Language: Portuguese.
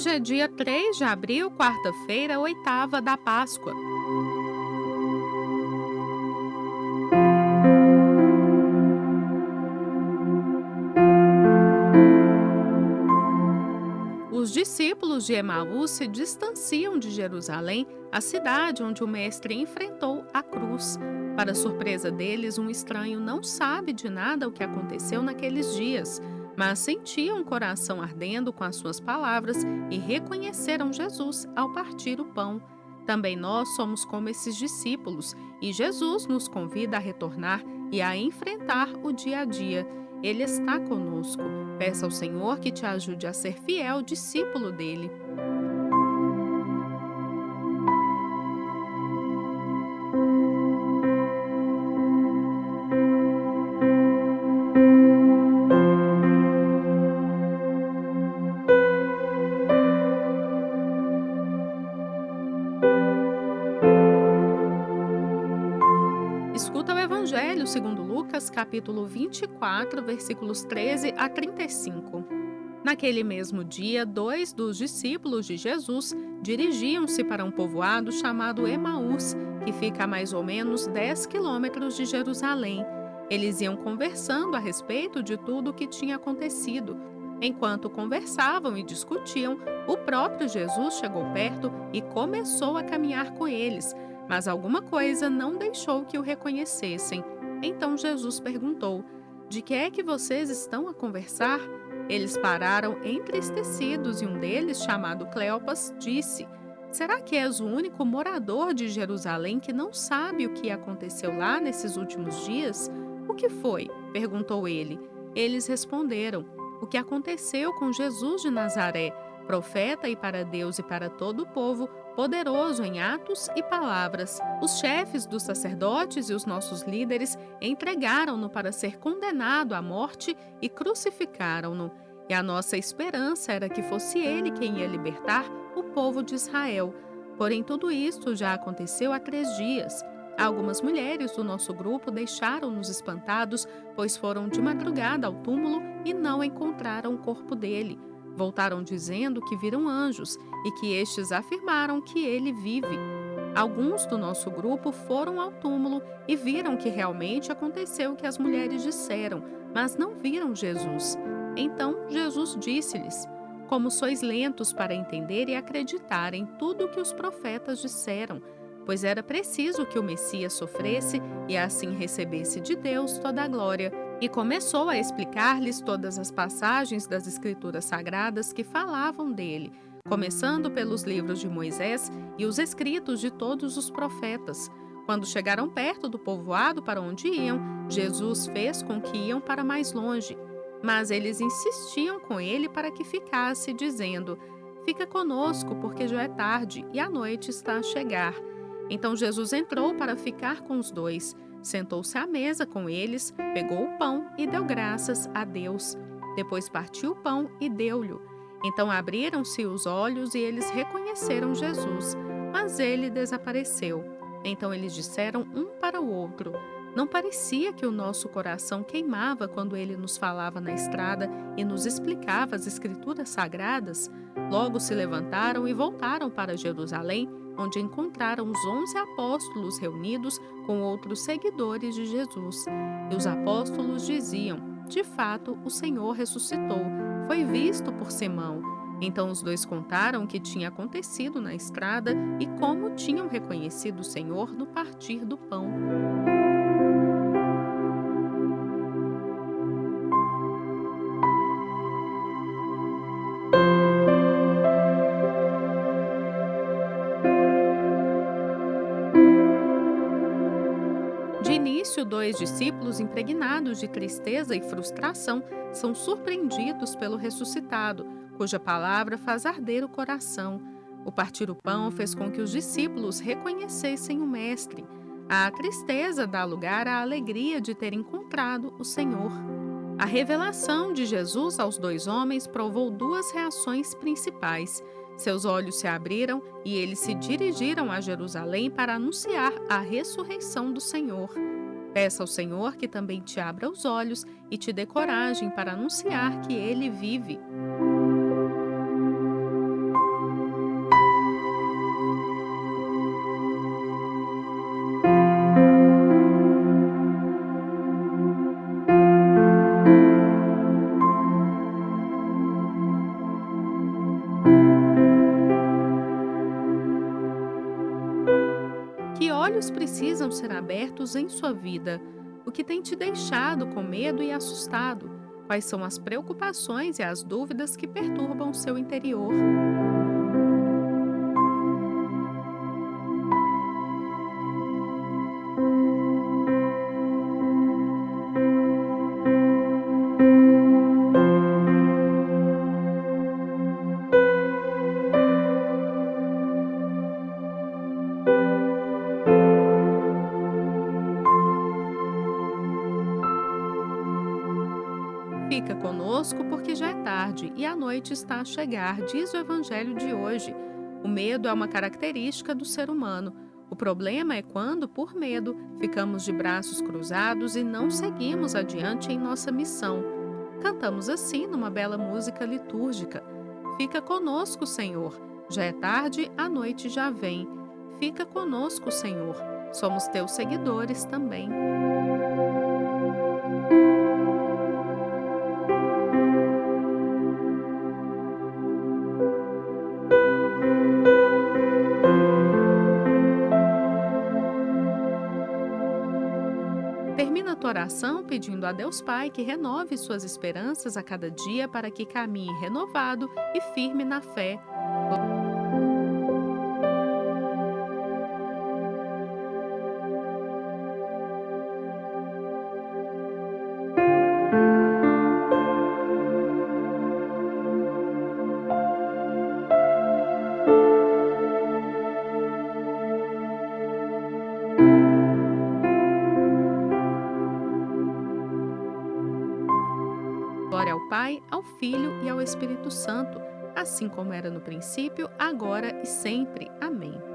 Hoje é dia 3 de abril, quarta-feira, oitava da Páscoa. Os discípulos de Emaús se distanciam de Jerusalém, a cidade onde o Mestre enfrentou a cruz. Para surpresa deles, um estranho não sabe de nada o que aconteceu naqueles dias, mas sentiam o coração ardendo com as suas palavras e reconheceram Jesus ao partir o pão. Também nós somos como esses discípulos, e Jesus nos convida a retornar e a enfrentar o dia a dia. Ele está conosco. Peça ao Senhor que te ajude a ser fiel discípulo dele. Escuta o Evangelho segundo Lucas, capítulo 24, versículos 13 a 35. Naquele mesmo dia, 2 dos discípulos de Jesus dirigiam-se para um povoado chamado Emaús, que fica a mais ou menos 10 quilômetros de Jerusalém. Eles iam conversando a respeito de tudo o que tinha acontecido. Enquanto conversavam e discutiam, o próprio Jesus chegou perto e começou a caminhar com eles, mas alguma coisa não deixou que o reconhecessem. Então Jesus perguntou: "De que é que vocês estão a conversar?" Eles pararam entristecidos e um deles, chamado Cleopas, disse: "Será que és o único morador de Jerusalém que não sabe o que aconteceu lá nesses últimos dias?" "O que foi?" perguntou ele. Eles responderam: "O que aconteceu com Jesus de Nazaré, profeta e para Deus e para todo o povo, poderoso em atos e palavras. Os chefes dos sacerdotes e os nossos líderes entregaram-no para ser condenado à morte e crucificaram-no. E a nossa esperança era que fosse ele quem ia libertar o povo de Israel. Porém, tudo isto já aconteceu há 3 dias. Algumas mulheres do nosso grupo deixaram-nos espantados, pois foram de madrugada ao túmulo e não encontraram o corpo dele. Voltaram dizendo que viram anjos e que estes afirmaram que ele vive. Alguns do nosso grupo foram ao túmulo e viram que realmente aconteceu o que as mulheres disseram, mas não viram Jesus." Então Jesus disse-lhes: "Como sois lentos para entender e acreditar em tudo o que os profetas disseram, pois era preciso que o Messias sofresse e assim recebesse de Deus toda a glória." E começou a explicar-lhes todas as passagens das Escrituras Sagradas que falavam dele, começando pelos livros de Moisés e os escritos de todos os profetas. Quando chegaram perto do povoado para onde iam, Jesus fez com que iam para mais longe. Mas eles insistiam com ele para que ficasse, dizendo: "Fica conosco, porque já é tarde e a noite está a chegar." Então Jesus entrou para ficar com os dois. Sentou-se à mesa com eles, pegou o pão e deu graças a Deus. Depois partiu o pão e deu-lhe. Então abriram-se os olhos e eles reconheceram Jesus, mas ele desapareceu. Então eles disseram um para o outro: "Não parecia que o nosso coração queimava quando ele nos falava na estrada e nos explicava as Escrituras Sagradas?" Logo se levantaram e voltaram para Jerusalém, onde encontraram os 11 apóstolos reunidos com outros seguidores de Jesus. E os apóstolos diziam: "De fato, o Senhor ressuscitou. Foi visto por Simão." Então os dois contaram o que tinha acontecido na estrada e como tinham reconhecido o Senhor no partir do pão. De início, 2 discípulos, impregnados de tristeza e frustração, são surpreendidos pelo ressuscitado, cuja palavra faz arder o coração. O partir o pão fez com que os discípulos reconhecessem o Mestre. A tristeza dá lugar à alegria de ter encontrado o Senhor. A revelação de Jesus aos 2 homens provou 2 reações principais. Seus olhos se abriram e eles se dirigiram a Jerusalém para anunciar a ressurreição do Senhor. Peça ao Senhor que também te abra os olhos e te dê coragem para anunciar que Ele vive. Que olhos precisam ser abertos em sua vida? O que tem te deixado com medo e assustado? Quais são as preocupações e as dúvidas que perturbam seu interior? Fica conosco porque já é tarde e a noite está a chegar, diz o Evangelho de hoje. O medo é uma característica do ser humano. O problema é quando, por medo, ficamos de braços cruzados e não seguimos adiante em nossa missão. Cantamos assim numa bela música litúrgica. Fica conosco, Senhor. Já é tarde, a noite já vem. Fica conosco, Senhor. Somos teus seguidores também. Termina a tua oração pedindo a Deus Pai que renove suas esperanças a cada dia para que caminhe renovado e firme na fé. Glória ao Pai, ao Filho e ao Espírito Santo, assim como era no princípio, agora e sempre. Amém.